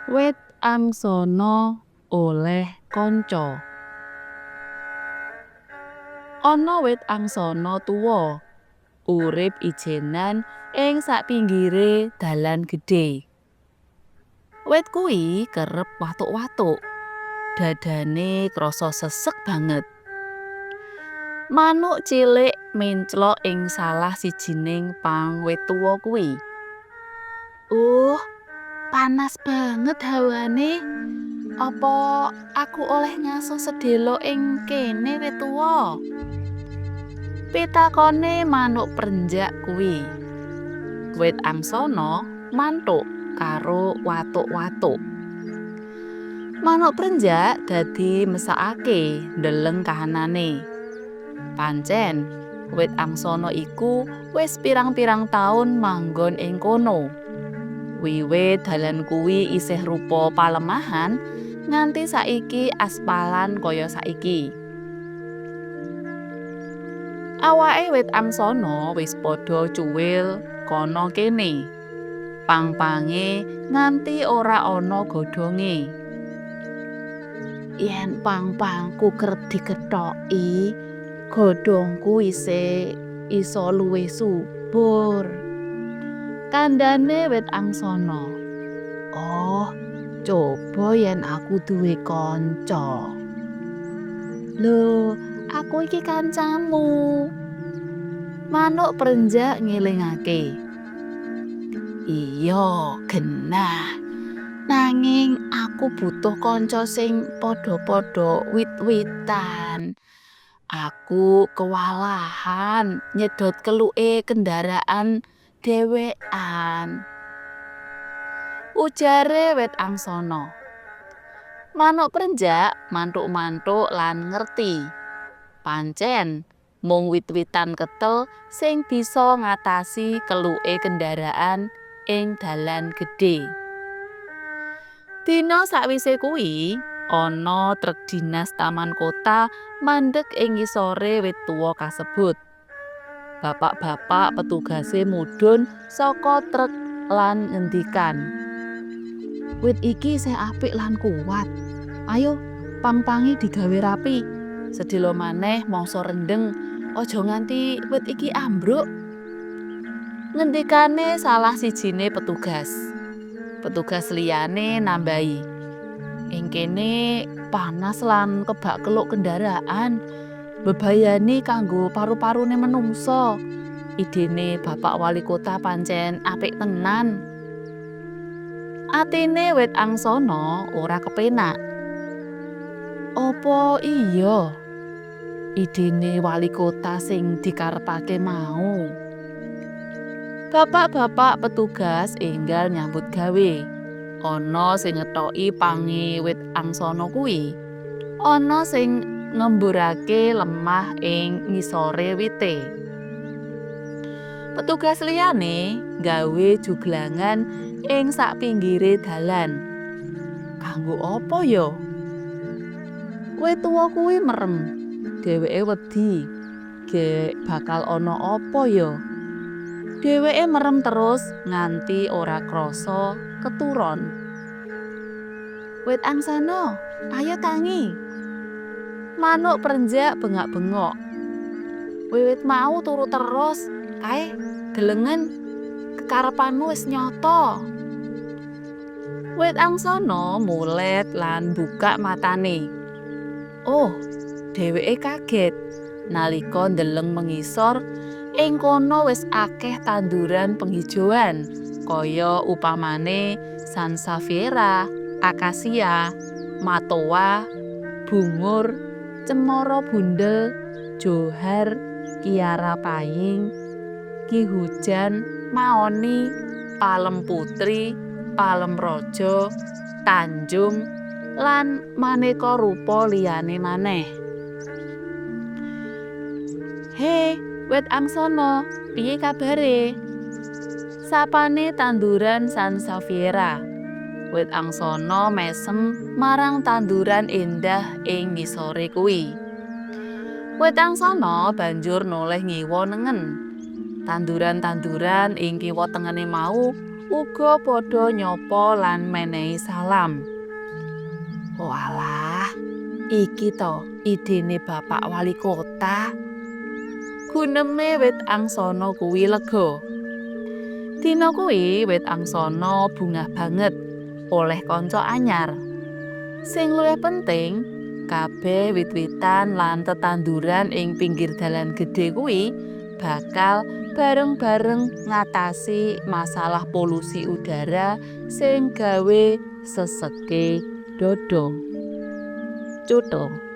Wit angsana oleh kanca. Ana wit angsana tuwa, urip ijenan ing sapinggire dalan gedhe. Wit kuwi kerep watuk-watuk. Dadane krasa sesek banget. Manuk cilik menclok ing salah sijining pang wit tuwa kuwi. Panas banget hawane. Apa aku oleh ngaso sedhela ing kene wit tuwa? Pitakone manuk prenjak kuwi. Wit angsana mantuk karo watuk-watuk. Manuk prenjak dadi mesakake ndeleng kahanane. Pancen wit angsana iku wis pirang-pirang taun manggon ing kono. Wiwit dalan kuwi isih rupa palemahan nganti saiki aspalan kaya saiki. Awake wit angsana wis padha cuwil kana kene. Pang-pange nganti ora ana godhonge. Yen pang-pangku kerep dikethoki, godhongku iso luwih subur. Kandhane wit angsana. Coba yen aku duwe kanca. Lho, aku iki kancamu. Manuk prenjak ngelingake. Iya, genah. Nanging aku butuh kanca sing padha-padha wit-witan. Aku kewalahan nyedot keluke kendaraan dhewekan. Ujare wit angsana. Manuk prenjak mantuk-mantuk lan ngerti. Pancen mung wit-witan ketel sing bisa ngatasi keluke kendaraan ing dalan gedhe. Dina sakwise kuwi, ana truk dinas taman kota mandheg ing ngisore wit tuwa kasebut. Bapak-bapak petugase mudhun saka truk lan ngendikan, "Wit iki isih apik lan kuat. Ayo, pang-pange digawe rapi. Sedhela maneh mangsa rendheng, aja nganti wit iki ambruk." Ngendikane salah sijine petugas. Petugas liyane nambahi, "Ing kene panas lan kebak keluk kendaraan. Bebayani kanggo paru-parune menungsa." Idene Bapak Wali Kota pancen apik tenan. Atine wit angsana ora kepenak. Apa iya idene wali kota sing dikarepake mau? Bapak-bapak petugas enggal nyambut gawe. Ana sing ngethoki pange wit angsana kuwi. Ana sing ngemburake lemah ing ngisore wite. Petugas liyane gawe juglangan ing sapinggire dalan. Kanggo apa ya? Wit tuwa kuwi merem. Dheweke wedi. Gek bakal ana apa ya? Dheweke merem terus nganti ora krasa keturon. Wit angsana, ayo tangi. Manuk prenjak bengak-bengok. Wiwit mau turu terus, kae gelengen kekarepanmu wis nyata. Wit angsana mulet lan buka matane. Dheweke kaget nalika ndeleng mengisor ing kono wis akeh tanduran penghijauan kaya upamane sansevieria, akasia, matoa, bungur, cemara bundel, johar, kiara paying, ki hujan, maoni, palem putri, palem raja, tanjung, lan maneka rupa liyane maneh. "He, wit angsana, piye kabare?" Sapane tanduran sansevieria. Wit angsana mesem marang tanduran endah ing ngisore kuwi. Wit angsana banjur noleh ngiwa nengen. Tanduran-tanduran ing kiwa tengene mau uga padha nyapa lan menehi salam. Walah, iki to idene Bapak Wali Kota. Guneme wit angsana kuwi lega. Dina kuwi wit angsana bungah banget oleh kanca anyar. Sing luwih penting, kabeh wit-witan lan tetanduran ing pinggir dalan gedhe kuwi bakal bareng-bareng ngatasi masalah polusi udara sing gawe seseke dodo. Cutha.